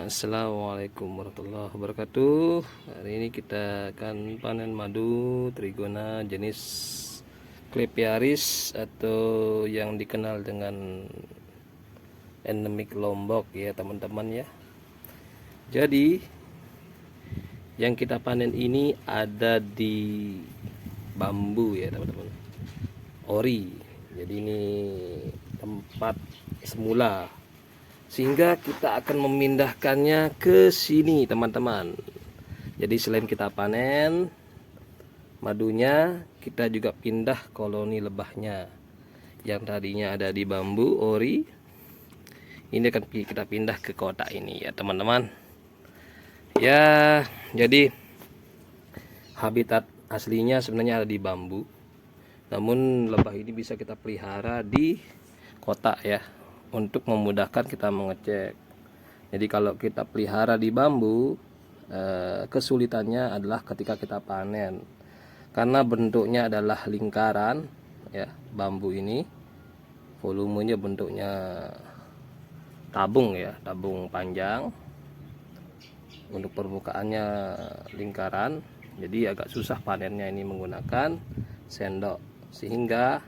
Assalamualaikum warahmatullahi wabarakatuh. Hari ini kita akan panen madu trigona jenis Clypearis atau yang dikenal dengan endemik Lombok ya teman-teman ya. Jadi yang kita panen ini ada di bambu ya teman-teman, ori. Jadi ini tempat semula, sehingga kita akan memindahkannya ke sini teman-teman. Jadi selain kita panen madunya, kita juga pindah koloni lebahnya yang tadinya ada di bambu ori. Ini akan kita pindah ke kotak ini ya teman-teman ya. Jadi habitat aslinya sebenarnya ada di bambu, namun lebah ini bisa kita pelihara di kotak ya, untuk memudahkan kita mengecek. Jadi kalau kita pelihara di bambu, kesulitannya adalah ketika kita panen, karena bentuknya adalah lingkaran ya. Bambu ini volumenya bentuknya tabung ya, tabung panjang. Untuk permukaannya lingkaran, jadi agak susah panennya ini menggunakan sendok. Sehingga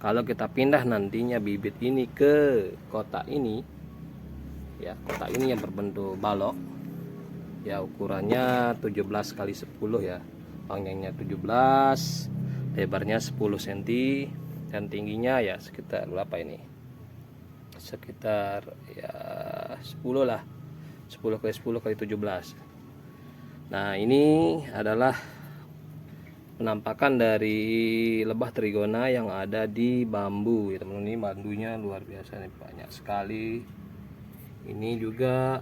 kalau kita pindah nantinya bibit ini ke kotak ini ya, kotak ini yang berbentuk balok ya, ukurannya 17 kali 10 ya, panjangnya 17, lebarnya 10 cm, dan tingginya ya sekitar berapa ini, sekitar ya 10 lah, 10 kali 10 kali 17. Nah ini adalah penampakan dari lebah trigona yang ada di bambu ya teman-teman. Ini madunya luar biasa nih, banyak sekali. Ini juga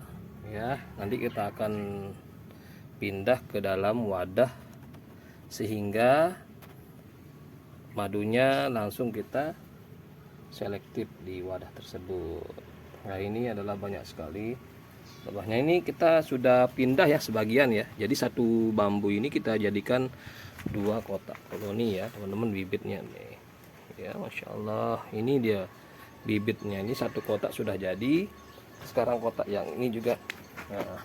ya, nanti kita akan pindah ke dalam wadah sehingga madunya langsung kita selektif di wadah tersebut. Nah ini adalah banyak sekali lebahnya. Ini kita sudah pindah ya sebagian ya. Jadi satu bambu ini kita jadikan 2 kotak koloni ya teman-teman, bibitnya nih ya, Masya Allah. Ini dia bibitnya, ini satu kotak sudah jadi. Sekarang kotak yang ini juga. Nah,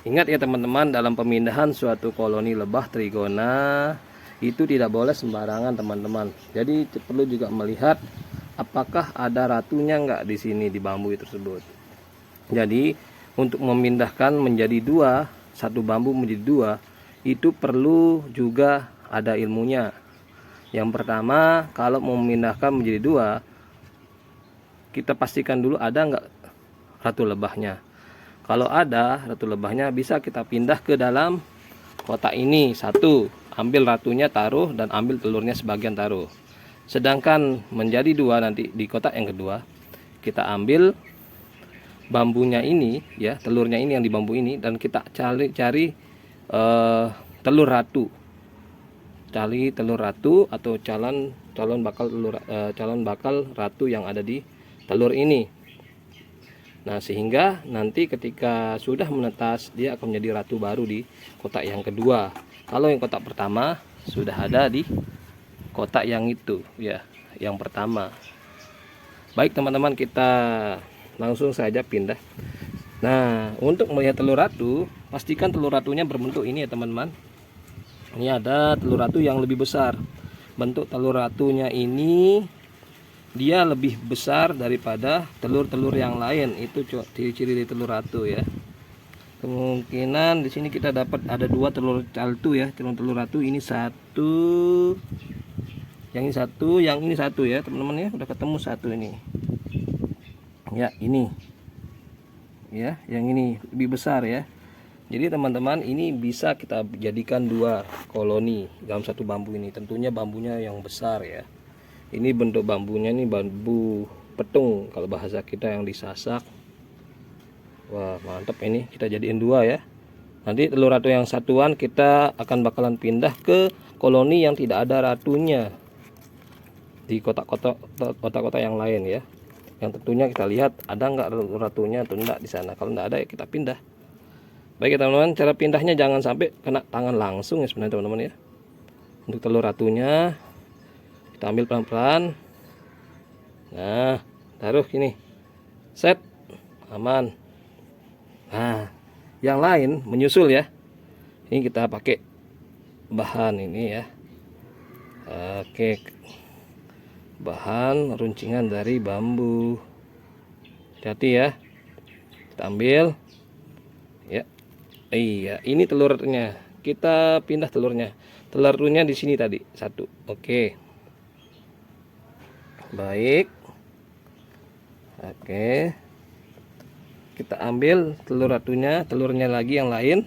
ingat ya teman-teman, dalam pemindahan suatu koloni lebah trigona itu tidak boleh sembarangan teman-teman. Jadi perlu juga melihat apakah ada ratunya enggak di sini di bambu tersebut. Jadi untuk memindahkan menjadi 2, satu bambu menjadi 2, itu perlu juga ada ilmunya. Yang pertama, kalau mau memindahkan menjadi 2, kita pastikan dulu ada enggak ratu lebahnya. Kalau ada ratu lebahnya, bisa kita pindah ke dalam kotak ini. Satu, ambil ratunya taruh, dan ambil telurnya sebagian taruh. Sedangkan menjadi 2 nanti di kotak yang kedua, kita ambil bambunya ini ya, telurnya ini yang di bambu ini, dan kita cari telur ratu. Cari telur ratu atau calon bakal ratu yang ada di telur ini. Nah sehingga nanti ketika sudah menetas, dia akan menjadi ratu baru di kotak yang kedua. Kalau yang kotak pertama sudah ada di kotak yang itu ya, yang pertama. Baik teman-teman, kita langsung saja pindah. Nah untuk melihat telur ratu, pastikan telur ratunya berbentuk ini ya teman-teman. Ini ada telur ratu yang lebih besar. Bentuk telur ratunya ini dia lebih besar daripada telur-telur yang lain. Itu ciri-ciri dari telur ratu ya. Kemungkinan di sini kita dapat ada 2 telur caltu ya, telur ratu. Ini satu, yang ini satu, yang ini satu ya teman-teman ya. Udah ketemu satu ini ya, ini ya, yang ini lebih besar ya. Jadi teman-teman, ini bisa kita jadikan 2 koloni dalam satu bambu ini. Tentunya bambunya yang besar ya. Ini bentuk bambunya, ini bambu petung kalau bahasa kita yang disasak. Wah mantap, ini kita jadiin 2 ya. Nanti telur ratu yang satuan kita akan bakalan pindah ke koloni yang tidak ada ratunya di kotak-kotak yang lain ya. Yang tentunya kita lihat ada nggak ratunya atau enggak di sana. Kalau enggak ada ya kita pindah. Baik ya teman-teman, cara pindahnya jangan sampai kena tangan langsung ya sebenarnya teman-teman ya. Untuk telur ratunya kita ambil pelan-pelan. Nah taruh gini, set, aman. Nah, yang lain menyusul ya. Ini kita pakai bahan ini ya. Oke, bahan runcingan dari bambu. Hati-hati ya. Kita ambil ya. Iya, ini telurnya. Kita pindah telurnya. Telurnya di sini tadi satu. Oke. Baik. Oke. Kita ambil telur ratunya, telurnya lagi yang lain.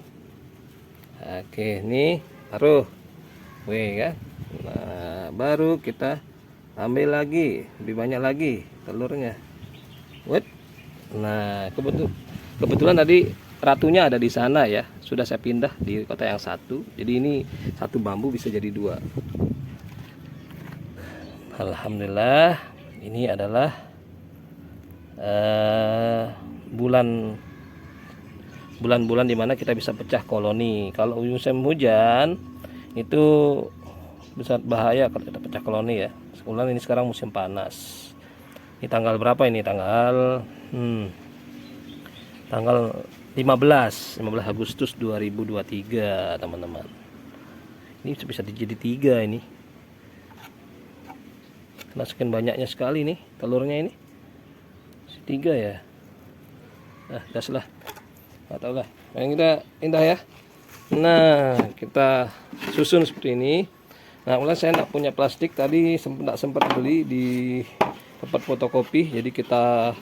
Oke, ini taruh. Wih kan. Nah, baru kita ambil lagi, lebih banyak lagi telurnya. Wait. Nah, kebetulan tadi ratunya ada di sana ya. Sudah saya pindah di kotak yang satu. Jadi ini satu bambu bisa jadi dua. Alhamdulillah, ini adalah bulan-bulan dimana kita bisa pecah koloni. Kalau musim hujan itu bisa bahaya kalau kita pecah koloni ya. Sekarang ini sekarang musim panas. Ini tanggal berapa ini? Tanggal 15 Agustus 2023 teman-teman. Ini bisa jadi 3 ini. Karena sekian banyaknya sekali nih telurnya ini. 3 ya. Nah, gas lah. Nggak tahu lah. Yang kita indah ya. Nah, kita susun seperti ini. Nah, mulai saya nggak punya plastik tadi, sempat beli di tempat fotokopi. Jadi kita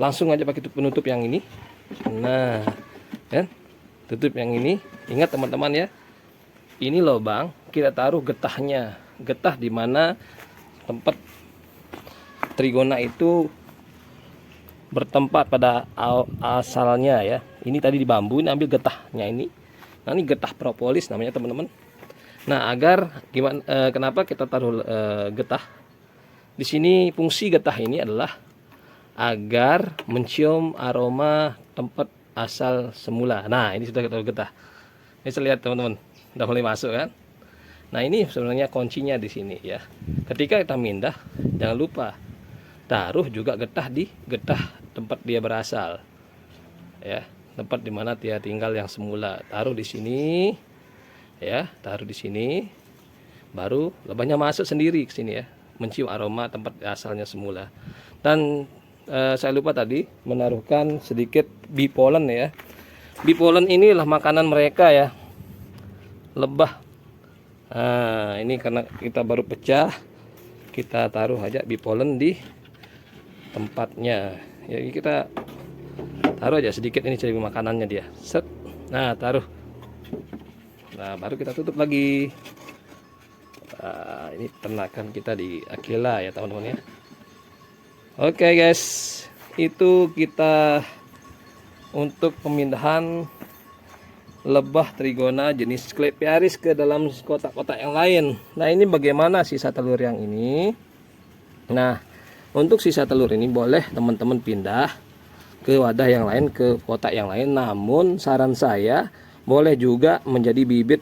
langsung aja pakai penutup yang ini. Nah, kan? Tutup yang ini. Ingat teman-teman ya. Ini lubang kita taruh getahnya. Getah di mana tempat trigona itu bertempat pada asalnya ya. Ini tadi di bambu, ini ambil getahnya ini. Nah, ini getah propolis namanya teman-teman. Nah, agar gimana kenapa kita taruh getah? Di sini fungsi getah ini adalah agar mencium aroma tempat asal semula. Nah, ini sudah kita taruh getah. Ini saya lihat teman-teman, udah mulai masuk kan? Nah, ini sebenarnya kuncinya di sini ya. Ketika kita mindah, jangan lupa taruh juga getah di getah tempat dia berasal. Ya, tempat dimana dia tinggal yang semula. Taruh di sini. Ya, taruh di sini. Baru lebahnya masuk sendiri ke sini ya, mencium aroma tempat asalnya semula. Dan saya lupa tadi menaruhkan sedikit bee pollen ya. Bee pollen inilah makanan mereka ya. Lebah. Nah, ini karena kita baru pecah, kita taruh aja bee pollen di tempatnya. Jadi kita taruh aja sedikit, ini jadi makanannya dia. Set. Nah, taruh. Nah, baru kita tutup lagi. Nah, ini ternakan kita di Aquila ya teman-teman ya. Oke guys, itu kita untuk pemindahan lebah trigona jenis Clepiaris ke dalam kotak-kotak yang lain. Nah, ini bagaimana sisa telur yang ini? Nah, untuk sisa telur ini boleh teman-teman pindah ke wadah yang lain, ke kotak yang lain. Namun saran saya boleh juga menjadi bibit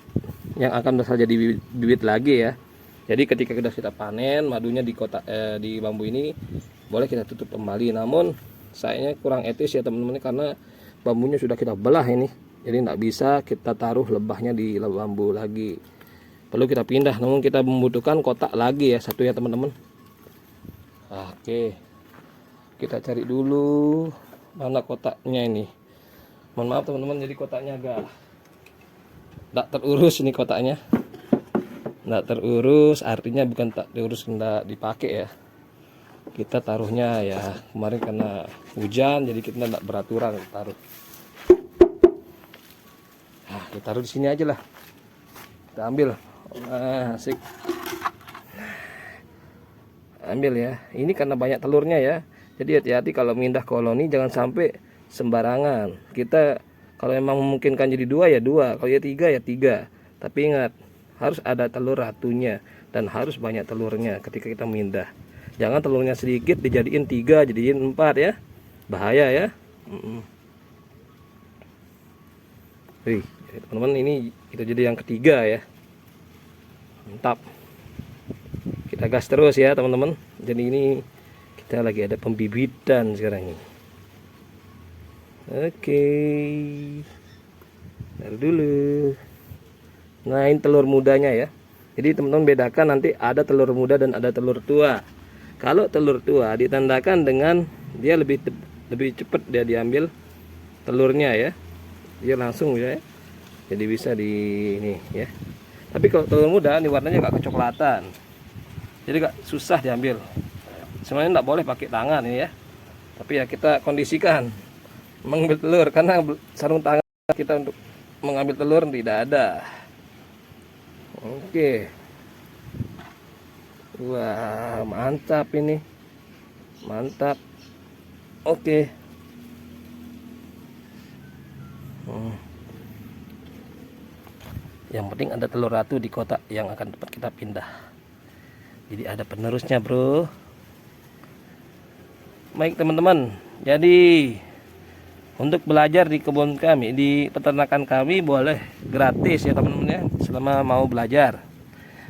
yang akan berasal jadi bibit lagi ya. Jadi ketika kita panen madunya di kotak di bambu ini, boleh kita tutup kembali. Namun sayangnya kurang etis ya teman-teman, karena bambunya sudah kita belah ini. Jadi tidak bisa kita taruh lebahnya di bambu lagi. Perlu kita pindah. Namun kita membutuhkan kotak lagi ya, satu ya teman-teman. Oke, kita cari dulu mana kotaknya ini. Mohon maaf teman-teman, jadi kotaknya agak tidak terurus ini kotaknya. Tidak terurus artinya bukan tak diurus, tidak dipakai ya. Kita taruhnya ya kemarin karena hujan, jadi kita tidak beraturan taruh. Nah, kita taruh di sini aja lah. Kita ambil. Nah, asik. Ambil ya. Ini karena banyak telurnya ya. Jadi hati-hati kalau mindah koloni, jangan sampai sembarangan. Kita kalau memang memungkinkan jadi 2 ya 2, kalau ya 3 ya 3. Tapi ingat, harus ada telur ratunya dan harus banyak telurnya ketika kita mindah. Jangan telurnya sedikit dijadiin 3, jadiin 4 ya. Bahaya ya. Wih, teman-teman, ini kita jadi yang ketiga ya. Mantap. Kita gas terus ya teman-teman. Jadi ini kita lagi ada pembibitan sekarang ini. Oke, taruh dulu. Nah, ini telur mudanya ya. Jadi teman-teman bedakan, nanti ada telur muda dan ada telur tua. Kalau telur tua ditandakan dengan dia lebih cepat dia diambil telurnya ya. Dia langsung ya. Jadi bisa di ini ya. Tapi kalau telur muda ini warnanya agak kecoklatan. Jadi agak susah diambil. Sebenarnya nggak boleh pakai tangan ini ya. Tapi ya kita kondisikan mengambil telur, karena sarung tangan kita untuk mengambil telur tidak ada. Oke. Wah, mantap ini. Mantap. Oke. Yang penting ada telur ratu di kotak yang akan dapat kita pindah. Jadi ada penerusnya, bro. Baik teman-teman. Jadi untuk belajar di kebun kami, di peternakan kami, boleh gratis ya teman-teman ya, selama mau belajar.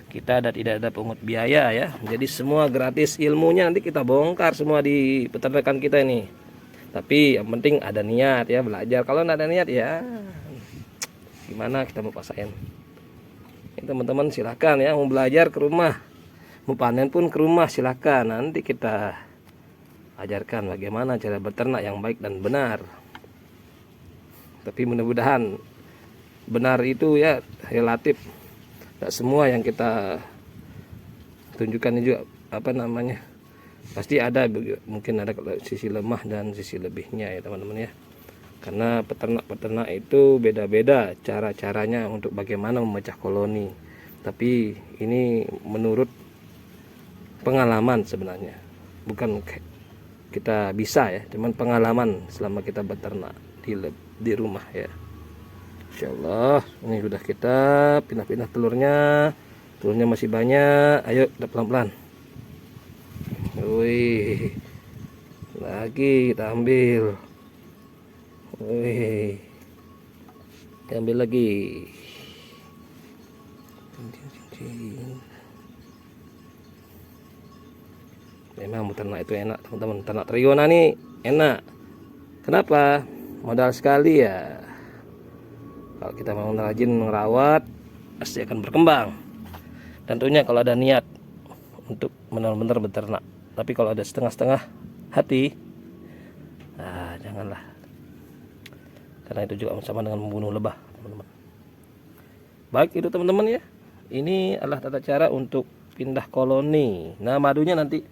Kita tidak ada pungut biaya ya. Jadi semua gratis, ilmunya nanti kita bongkar semua di peternakan kita ini. Tapi yang penting ada niat ya belajar. Kalau nggak ada niat ya gimana kita mau paksain. Teman-teman silahkan ya, mau belajar ke rumah, mau panen pun ke rumah silahkan. Nanti kita ajarkan bagaimana cara beternak yang baik dan benar. Tapi mudah-mudahan benar itu ya relatif. Tidak semua yang kita tunjukkan juga pasti ada, mungkin ada sisi lemah dan sisi lebihnya ya teman-teman ya. Karena peternak-peternak itu beda-beda cara-caranya untuk bagaimana memecah koloni. Tapi ini menurut pengalaman sebenarnya, bukan kita bisa ya, cuman pengalaman selama kita beternak di rumah ya. Insyaallah ini sudah kita pindah-pindah telurnya masih banyak. Ayo kita pelan-pelan. Wih, lagi kita ambil. Wih, kita ambil lagi. Memang beternak itu enak teman-teman. Ternak Triwana nih enak. Kenapa? Modal sekali ya. Kalau kita mau rajin merawat, pasti akan berkembang. Tentunya kalau ada niat untuk benar-benar beternak. Tapi kalau ada setengah-setengah hati, janganlah. Karena itu juga sama dengan membunuh lebah, teman-teman. Baik itu teman-teman ya. Ini adalah tata cara untuk pindah koloni. Nah, madunya nanti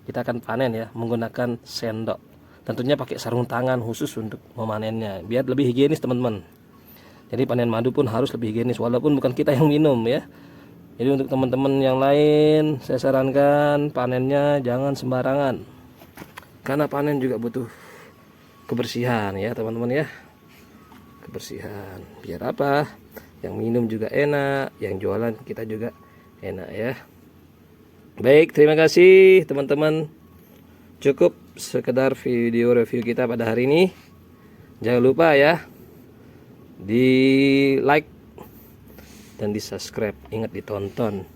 kita akan panen ya menggunakan sendok. Tentunya pakai sarung tangan khusus untuk memanennya, biar lebih higienis teman-teman. Jadi panen madu pun harus lebih higienis, walaupun bukan kita yang minum ya. Jadi untuk teman-teman yang lain, saya sarankan panennya jangan sembarangan. Karena panen juga butuh kebersihan ya teman-teman ya. Kebersihan. Biar apa? Yang minum juga enak, yang jualan kita juga enak ya. Baik, terima kasih teman-teman. Cukup sekedar video review kita pada hari ini. Jangan lupa ya di like dan di subscribe. Ingat ditonton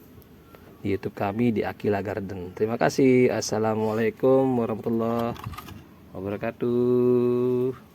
di YouTube kami di Akila Garden. Terima kasih. Assalamualaikum warahmatullahi wabarakatuh.